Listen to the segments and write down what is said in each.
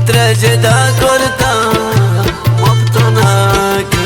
ترجدا کرتا مبتناک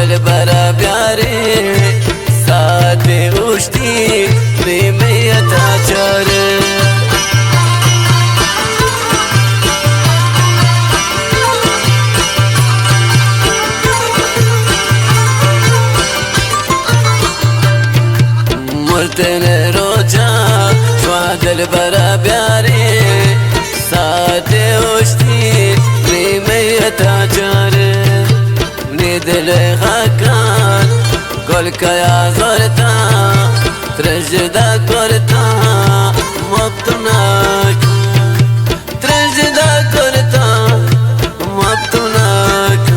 دل برا بیاره ساعت اوشتی نیمیتا چاره مرتن روچا شوا دل برا بیاره ساعت اوشتی نیمیتا چاره دل خاکان گل کیا زورتا ترجدا کرتا مبتناک ترجدا کرتا مبتناک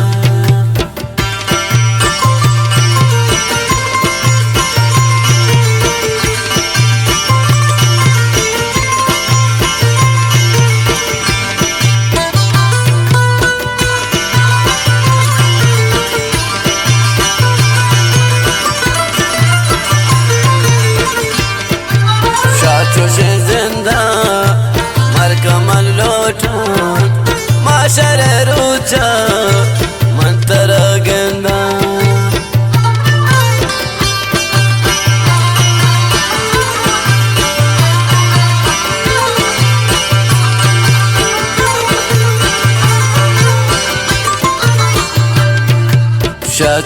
چوش زنده مرکمل لوٹان معاشر روچا من ترا گنده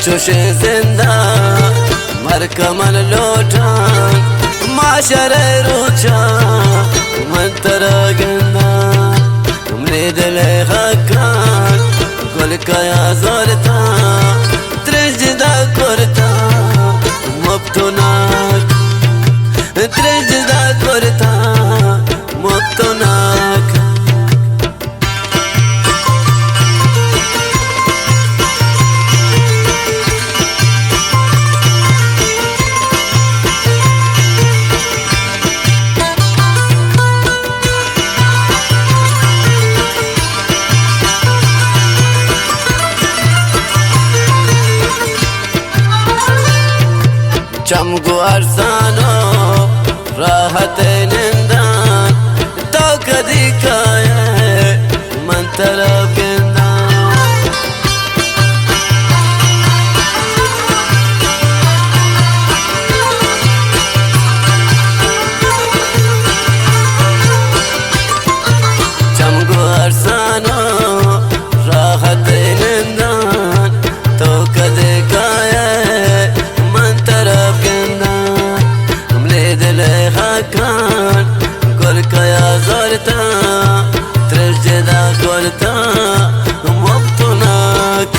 چوش زنده مرکمل لوٹان معاشر روچا من ترا گنده من دل خاکان گل کیا زورتا ترجدا کرتا مبتناک ترجدا کرتا مبتناک چمگو ارسانو راحت نندان تو کدی کائے من طرف گندان چمگو ارسانو راحت نندان تو کدی کائے خاکان گل کیا زورتا ترجدا کرتا مبتناک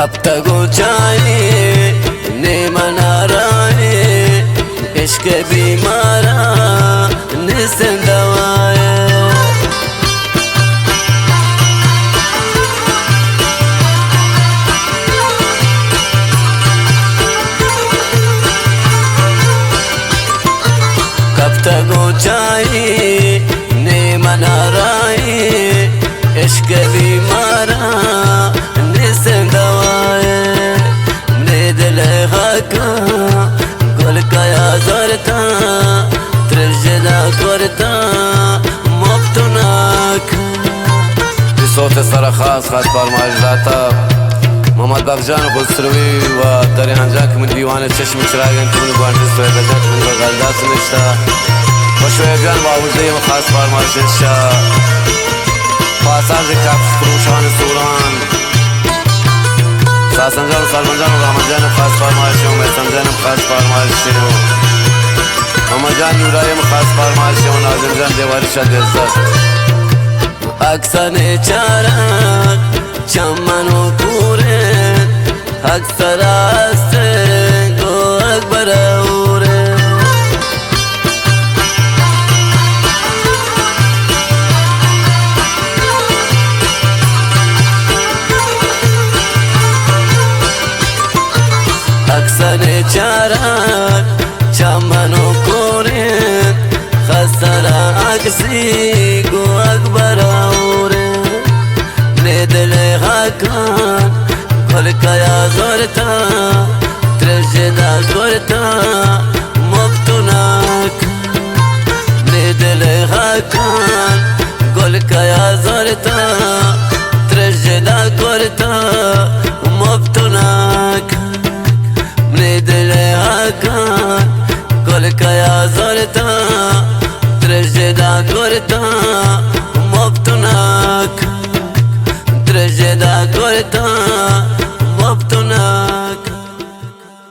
कब तक ऊंचाई ने मना रहे इश्क बीमारा निसन दवाए कब तक ऊंचाई ने मना रहे इश्क बीमारा निसन दवाए दिल खाका गल कया जोरता ترجدا करता مبتناك بصوت سر خاص فرمایش داتا محمد بخجان خسروی و دریان جاک من دیوان چشم چراغن تو من گوانتس تو جاک من غلطات نشتا بشوی جان با وجدی خاص فرمایش شا پاساج کاف فروشان سوران ساسنجان و سالمنجان و رحمنجان خاص فرمایش و میسنجان خاص فرمایش ماما جان نورایم خاص فرمایش و نازم جان دیواری شد عزت اکسن چارک چمن و کوره اکثر هسته گو اکبر اوره اکسن چارک چمن و کوره خسر اکسی گو اکبر اوره دل حکان گل کیا زورتا ترجدا گورتا مفتونک دل حکان گل کیا زورتا ترجدا گورتا مفتونک دل حکان گل کیا زورتا ترجدا گورتا